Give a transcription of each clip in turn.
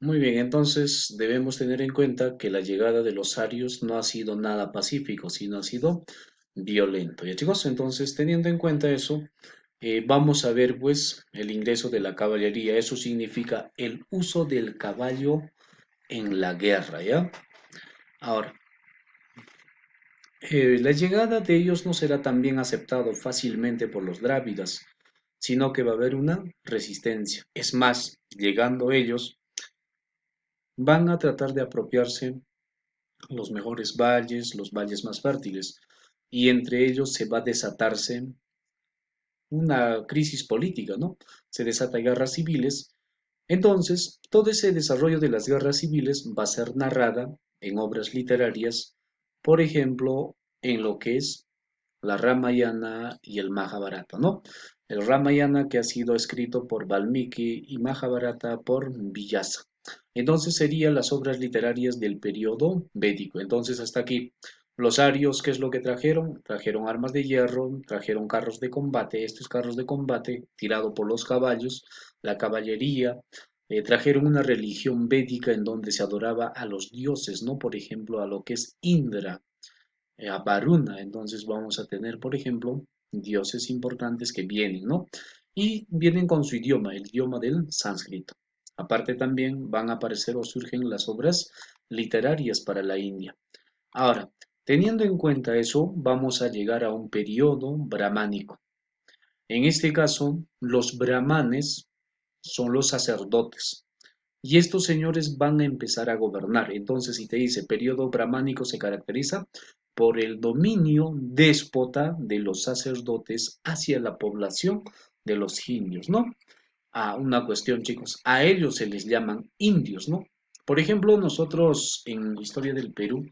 Muy bien, entonces debemos tener en cuenta que la llegada de los arios no ha sido nada pacífico, sino ha sido violento. ¿Ya chicos? Entonces, teniendo en cuenta eso, vamos a ver pues el ingreso de la caballería. Eso significa el uso del caballo en la guerra, ¿ya? Ahora, la llegada de ellos no será también aceptado fácilmente por los drávidas, sino que va a haber una resistencia. Es más, llegando ellos, van a tratar de apropiarse los mejores valles, los valles más fértiles, y entre ellos se va a desatarse una crisis política, ¿no? Se desata guerras civiles. Entonces, todo ese desarrollo de las guerras civiles va a ser narrada en obras literarias, por ejemplo, en lo que es la Ramayana y el Mahabharata, ¿no? El Ramayana que ha sido escrito por Valmiki y Mahabharata por Vyasa. Entonces serían las obras literarias del periodo védico. Entonces hasta aquí. Los arios, ¿qué es lo que trajeron? Trajeron armas de hierro, trajeron carros de combate, estos carros de combate tirado por los caballos, la caballería, trajeron una religión védica en donde se adoraba a los dioses, ¿no? Por ejemplo, a lo que es Indra, a Varuna. Entonces vamos a tener, por ejemplo, dioses importantes que vienen, ¿no? Y vienen con su idioma, el idioma del sánscrito. Aparte también van a aparecer o surgen las obras literarias para la India. Ahora, teniendo en cuenta eso, vamos a llegar a un periodo brahmánico. En este caso, los brahmanes son los sacerdotes. Y estos señores van a empezar a gobernar. Entonces, si te dice periodo brahmánico se caracteriza por el dominio déspota de los sacerdotes hacia la población de los indios, ¿no? Una cuestión, chicos, a ellos se les llaman indios, ¿no? Por ejemplo, nosotros en la historia del Perú,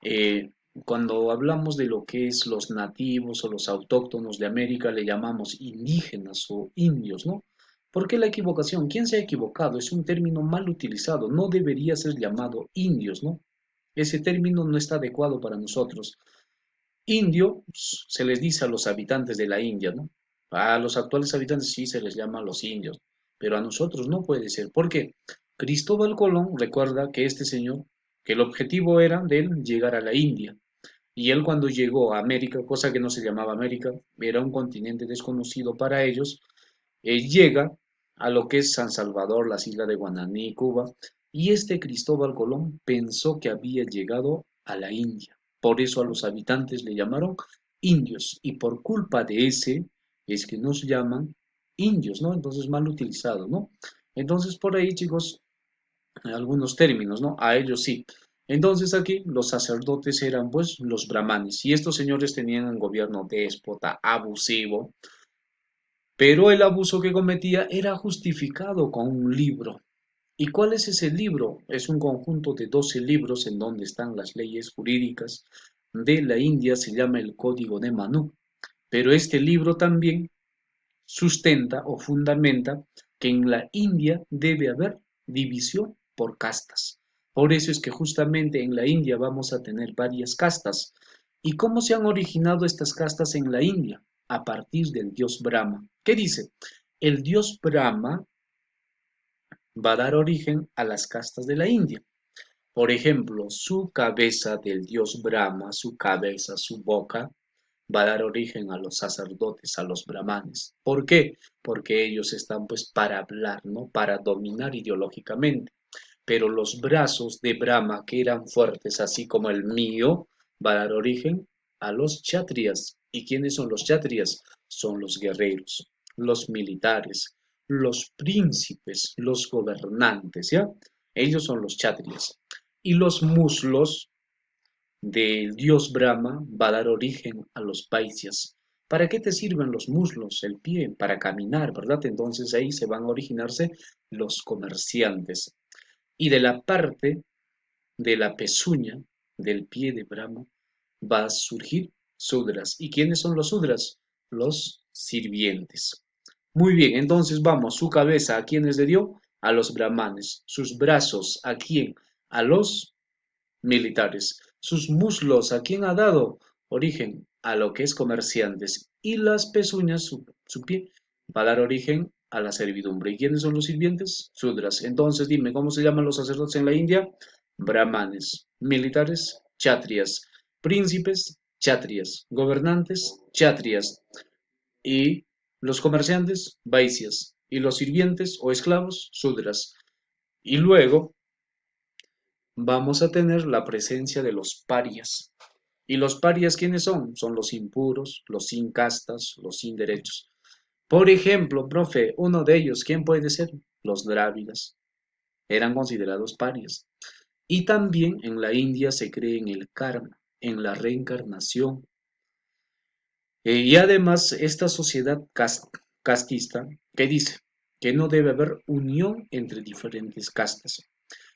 eh, cuando hablamos de lo que es los nativos o los autóctonos de América, le llamamos indígenas o indios, ¿no? ¿Por qué la equivocación? ¿Quién se ha equivocado? Es un término mal utilizado, no debería ser llamado indios, ¿no? Ese término no está adecuado para nosotros. Indio se les dice a los habitantes de la India, ¿no? A los actuales habitantes sí se les llama los indios, pero a nosotros no puede ser. ¿Por qué? Cristóbal Colón recuerda que este señor, que el objetivo era de él llegar a la India. Y él cuando llegó a América, cosa que no se llamaba América, era un continente desconocido para ellos, llega a lo que es San Salvador, las islas de Guananí, Cuba, y este Cristóbal Colón pensó que había llegado a la India. Por eso a los habitantes le llamaron indios, y por culpa de ese es que nos llaman indios, ¿no? Entonces mal utilizado, ¿no? Entonces por ahí, chicos, algunos términos, ¿no? A ellos sí. Entonces aquí los sacerdotes eran pues los brahmanes y estos señores tenían un gobierno déspota, abusivo, pero el abuso que cometía era justificado con un libro. ¿Y cuál es ese libro? Es un conjunto de 12 libros en donde están las leyes jurídicas de la India, se llama el Código de Manú. Pero este libro también sustenta o fundamenta que en la India debe haber división por castas. Por eso es que justamente en la India vamos a tener varias castas. ¿Y cómo se han originado estas castas en la India? A partir del dios Brahma. ¿Qué dice? El dios Brahma va a dar origen a las castas de la India. Por ejemplo, su cabeza del dios Brahma, su cabeza, su boca, va a dar origen a los sacerdotes, a los brahmanes. ¿Por qué? Porque ellos están pues para hablar, ¿no? Para dominar ideológicamente. Pero los brazos de Brahma, que eran fuertes, así como el mío, va a dar origen a los chatrias. ¿Y quiénes son los chatrias? Son los guerreros, los militares, los príncipes, los gobernantes, ¿ya? Ellos son los chatrias. Y los muslos del dios Brahma va a dar origen a los vaisyas. ¿Para qué te sirven los muslos, el pie? Para caminar, ¿verdad? Entonces ahí se van a originarse los comerciantes. Y de la parte de la pezuña del pie de Brahma va a surgir sudras. ¿Y quiénes son los sudras? Los sirvientes. Muy bien, entonces vamos, su cabeza, ¿a quiénes le dio? A los brahmanes. Sus brazos, ¿a quién? A los militares. Sus muslos, ¿a quién ha dado origen? A lo que es comerciantes. Y las pezuñas, su pie, va a dar origen a la servidumbre. ¿Y quiénes son los sirvientes? Sudras. Entonces dime, ¿cómo se llaman los sacerdotes en la India? Brahmanes. Militares, kshatriyas. Príncipes, kshatriyas. Gobernantes, kshatriyas. Y los comerciantes, vaisyas. Y los sirvientes o esclavos, sudras. Y luego vamos a tener la presencia de los parias. ¿Y los parias quiénes son? Son los impuros, los sin castas, los sin derechos. Por ejemplo, profe, uno de ellos, ¿quién puede ser? Los drávidas. Eran considerados parias. Y también en la India se cree en el karma, en la reencarnación. Y además, esta sociedad castista, ¿qué dice? Que no debe haber unión entre diferentes castas.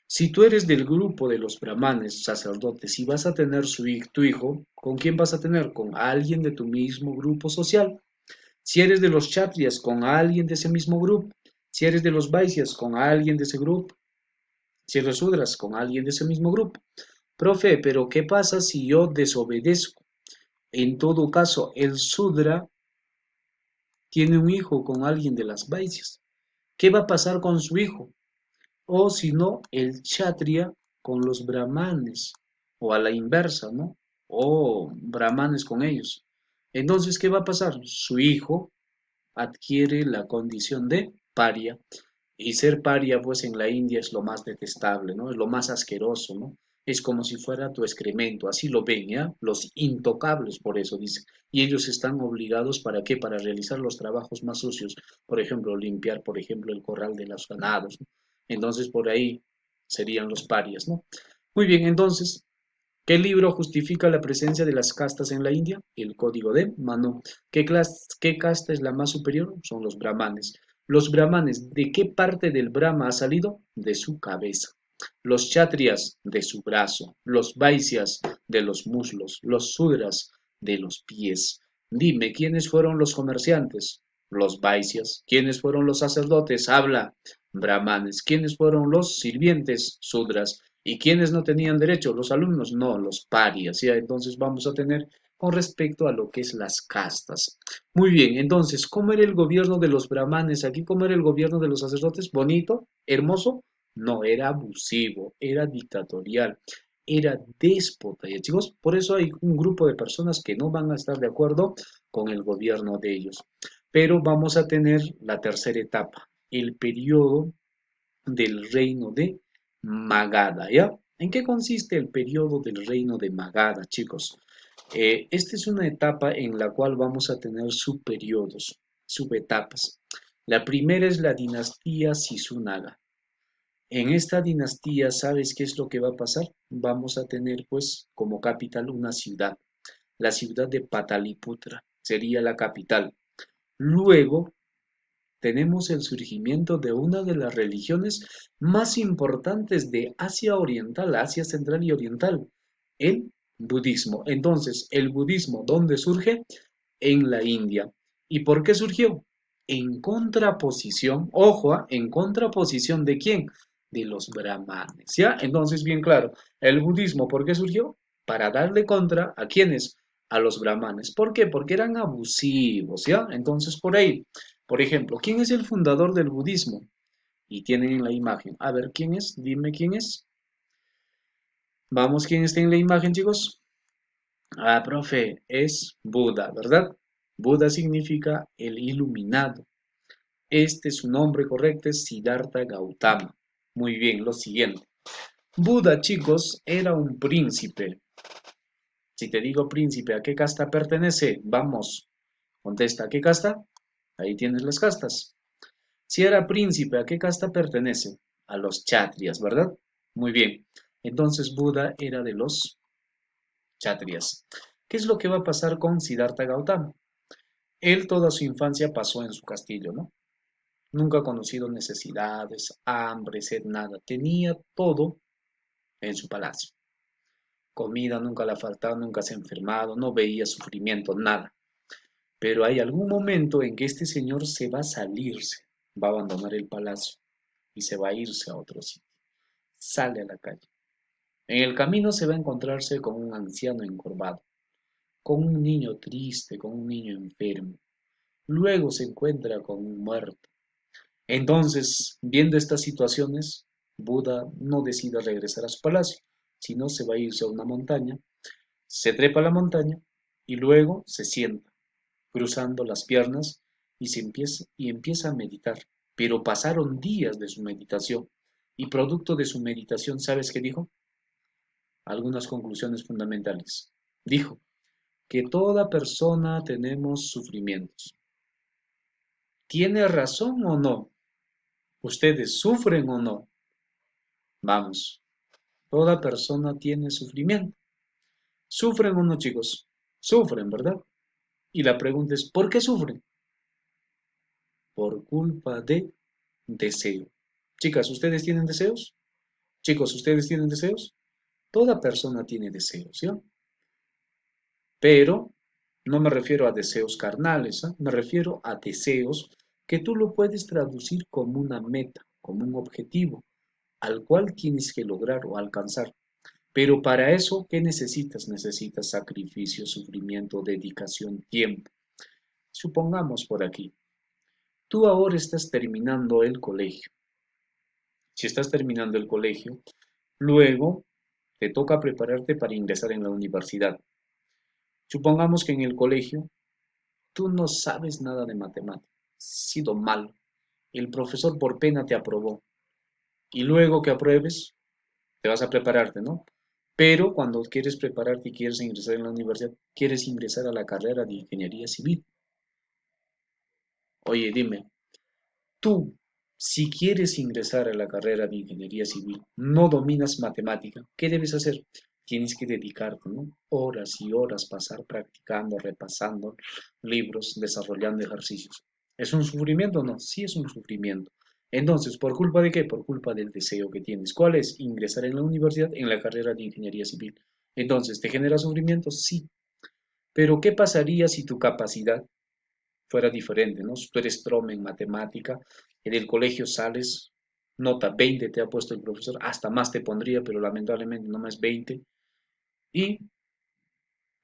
Si tú eres del grupo de los brahmanes, sacerdotes, y vas a tener tu hijo, ¿con quién vas a tener? Con alguien de tu mismo grupo social. Si eres de los kshatriyas, con alguien de ese mismo grupo. Si eres de los vaisyas, con alguien de ese grupo. Si eres sudras, con alguien de ese mismo grupo. Profe, pero ¿qué pasa si yo desobedezco? En todo caso, el sudra tiene un hijo con alguien de las vaisyas. ¿Qué va a pasar con su hijo? O si no, el kshatriya con los brahmanes, o a la inversa, ¿no? O brahmanes con ellos. Entonces, ¿qué va a pasar? Su hijo adquiere la condición de paria, y ser paria, pues en la India es lo más detestable, ¿no? Es lo más asqueroso, ¿no? Es como si fuera tu excremento, así lo ven, ¿ya? Los intocables, por eso dice. Y ellos están obligados, ¿para qué? Para realizar los trabajos más sucios, por ejemplo, limpiar, por ejemplo, el corral de los ganados, ¿no? Entonces, por ahí serían los parias, ¿no? Muy bien, entonces, ¿qué libro justifica la presencia de las castas en la India? El Código de Manu. ¿Qué casta es la más superior? Son los brahmanes. Los brahmanes, ¿de qué parte del Brahma ha salido? De su cabeza. Los kshatriyas, de su brazo. Los vaisyas, de los muslos. Los sudras, de los pies. Dime, ¿quiénes fueron los comerciantes? Los vaisyas. ¿Quiénes fueron los sacerdotes? Habla. Brahmanes. ¿Quiénes fueron los sirvientes? Sudras. ¿Y quiénes no tenían derecho? Los alumnos, no, los parias, ¿ya? Entonces vamos a tener con respecto a lo que es las castas. Muy bien, entonces, ¿cómo era el gobierno de los brahmanes aquí? ¿Cómo era el gobierno de los sacerdotes? ¿Bonito? ¿Hermoso? No, era abusivo, era dictatorial, era déspota, ¿ya chicos? Por eso hay un grupo de personas que no van a estar de acuerdo con el gobierno de ellos. Pero vamos a tener la tercera etapa, el periodo del reino de Magadha, ¿ya? ¿En qué consiste el periodo del reino de Magadha, chicos? Esta es una etapa en la cual vamos a tener subperiodos, subetapas. La primera es la dinastía Sisunaga. En esta dinastía, ¿sabes qué es lo que va a pasar? Vamos a tener, pues, como capital una ciudad, la ciudad de Pataliputra, sería la capital. Luego, tenemos el surgimiento de una de las religiones más importantes de Asia Oriental, Asia Central y Oriental, el budismo. Entonces, ¿el budismo dónde surge? En la India. ¿Y por qué surgió? En contraposición, ojo, en contraposición de quién? De los brahmanes, ¿ya? Entonces, bien claro, el budismo, ¿por qué surgió? Para darle contra a quiénes, a los brahmanes. ¿Por qué? Porque eran abusivos, ¿ya? Entonces, por ahí, por ejemplo, ¿quién es el fundador del budismo? Y tienen en la imagen. A ver, ¿quién es? Dime quién es. Vamos, ¿quién está en la imagen, chicos? Ah, profe, es Buda, ¿verdad? Buda significa el iluminado. Este, su nombre correcto es Siddhartha Gautama. Muy bien, lo siguiente. Buda, chicos, era un príncipe. Si te digo príncipe, ¿a qué casta pertenece? Vamos, contesta, ¿a qué casta? Ahí tienes las castas. Si era príncipe, ¿a qué casta pertenece? A los kshatriyas, ¿verdad? Muy bien. Entonces Buda era de los kshatriyas. ¿Qué es lo que va a pasar con Siddhartha Gautama? Él toda su infancia pasó en su castillo, ¿no? Nunca ha conocido necesidades, hambre, sed, nada. Tenía todo en su palacio. Comida nunca le ha faltado, nunca se ha enfermado, no veía sufrimiento, nada. Pero hay algún momento en que este señor se va a salirse, va a abandonar el palacio y se va a irse a otro sitio. Sale a la calle. En el camino se va a encontrarse con un anciano encorvado, con un niño triste, con un niño enfermo. Luego se encuentra con un muerto. Entonces, viendo estas situaciones, Buda no decide regresar a su palacio, sino se va a irse a una montaña, se trepa a la montaña y luego se sienta, cruzando las piernas y empieza a meditar. Pero pasaron días de su meditación y producto de su meditación, ¿sabes qué dijo? Algunas conclusiones fundamentales. Dijo que toda persona tenemos sufrimientos. ¿Tiene razón o no? ¿Ustedes sufren o no? Vamos, toda persona tiene sufrimiento. ¿Sufren o no, chicos? Sufren, ¿verdad? Y la pregunta es, ¿por qué sufren? Por culpa de deseo. Chicas, ¿ustedes tienen deseos? Chicos, ¿ustedes tienen deseos? Toda persona tiene deseos, ¿ya? Pero no me refiero a deseos carnales, ¿ah? Me refiero a deseos que tú lo puedes traducir como una meta, como un objetivo, al cual tienes que lograr o alcanzar. Pero para eso, ¿qué necesitas? Necesitas sacrificio, sufrimiento, dedicación, tiempo. Supongamos por aquí, tú ahora estás terminando el colegio. Si estás terminando el colegio, luego te toca prepararte para ingresar en la universidad. Supongamos que en el colegio tú no sabes nada de matemáticas, has sido malo. El profesor por pena te aprobó. Y luego que apruebes, te vas a prepararte, ¿no? Pero cuando quieres prepararte y quieres ingresar en la universidad, quieres ingresar a la carrera de ingeniería civil. Oye, dime, tú, si quieres ingresar a la carrera de ingeniería civil, no dominas matemática, ¿qué debes hacer? Tienes que dedicarte, ¿no? Horas y horas pasar practicando, repasando libros, desarrollando ejercicios. ¿Es un sufrimiento o no? Sí es un sufrimiento. Entonces, ¿por culpa de qué? Por culpa del deseo que tienes. ¿Cuál es? Ingresar en la universidad en la carrera de ingeniería civil. Entonces, ¿te genera sufrimiento? Sí. Pero ¿qué pasaría si tu capacidad fuera diferente, ¿no? Si tú eres trome en matemática, en el colegio sales, nota 20 te ha puesto el profesor, hasta más te pondría, pero lamentablemente no más 20, y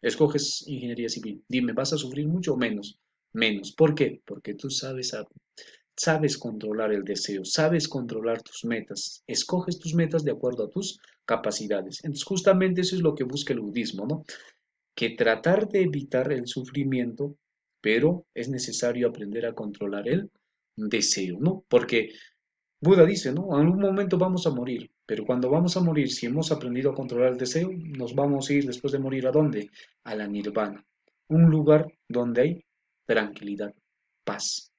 escoges ingeniería civil. Dime, ¿vas a sufrir mucho o menos? Menos. ¿Por qué? Porque tú sabes controlar el deseo, sabes controlar tus metas, escoges tus metas de acuerdo a tus capacidades. Entonces, justamente eso es lo que busca el budismo, ¿no? Que tratar de evitar el sufrimiento, pero es necesario aprender a controlar el deseo, ¿no? Porque Buda dice, ¿no? En algún momento vamos a morir, pero cuando vamos a morir, si hemos aprendido a controlar el deseo, nos vamos a ir después de morir ¿a dónde? A la nirvana, un lugar donde hay tranquilidad, paz.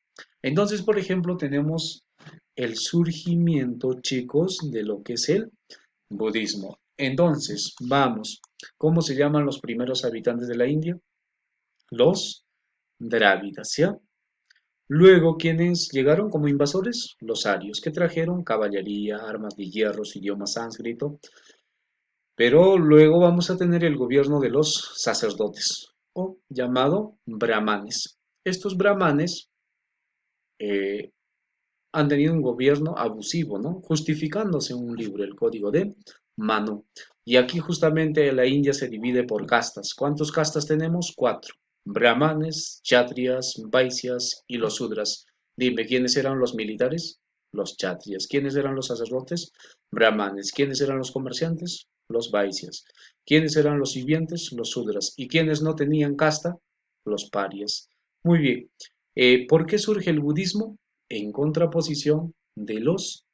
Entonces, por ejemplo, tenemos el surgimiento, chicos, de lo que es el budismo. Entonces, vamos, ¿cómo se llaman los primeros habitantes de la India? Los Drávidas, ¿ya? Luego, ¿quiénes llegaron como invasores? Los arios, que trajeron caballería, armas de hierro, su idioma sánscrito. Pero luego vamos a tener el gobierno de los sacerdotes, o llamado brahmanes. Estos brahmanes eh, han tenido un gobierno abusivo, ¿no? Justificándose en un libro, el Código de Manu. Y aquí justamente la India se divide por castas. ¿Cuántos castas tenemos? Cuatro. Brahmanes, Kshatriyas, Vaisyas y los Sudras. Dime, ¿quiénes eran los militares? Los Kshatriyas. ¿Quiénes eran los sacerdotes? Brahmanes. ¿Quiénes eran los comerciantes? Los Vaisyas. ¿Quiénes eran los sirvientes? Los Sudras. ¿Y quiénes no tenían casta? Los Parias. Muy bien. ¿Por qué surge el budismo? En contraposición de los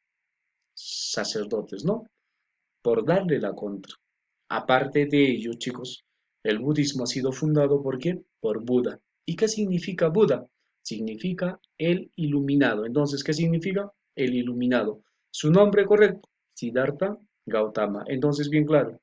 sacerdotes, ¿no? Por darle la contra. Aparte de ello, chicos, el budismo ha sido fundado ¿por qué? Por Buda. ¿Y qué significa Buda? Significa el iluminado. Entonces, ¿qué significa? El iluminado. Su nombre correcto, Siddhartha Gautama. Entonces, bien claro,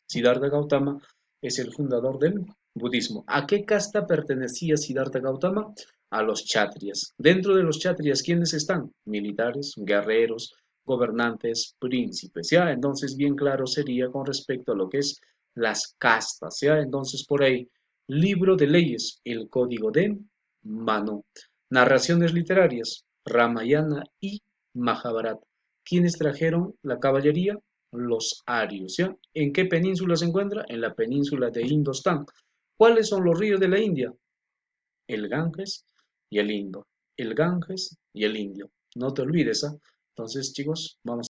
Siddhartha Gautama es el fundador del budismo. ¿A qué casta pertenecía Siddhartha Gautama? A los Kshatriyas. Dentro de los Kshatriyas, ¿quiénes están? Militares, guerreros, gobernantes, príncipes, ¿ya? Entonces, bien claro sería con respecto a lo que es las castas, ¿ya? Entonces, por ahí, libro de leyes, el código de Manu. Narraciones literarias, Ramayana y Mahabharata. ¿Quiénes trajeron la caballería? Los arios, ¿ya? ¿En qué península se encuentra? En la península de Indostán. ¿Cuáles son los ríos de la India? El Ganges y el Indo. El Ganges y el Indio. No te olvides, ¿ah? Entonces, chicos, vamos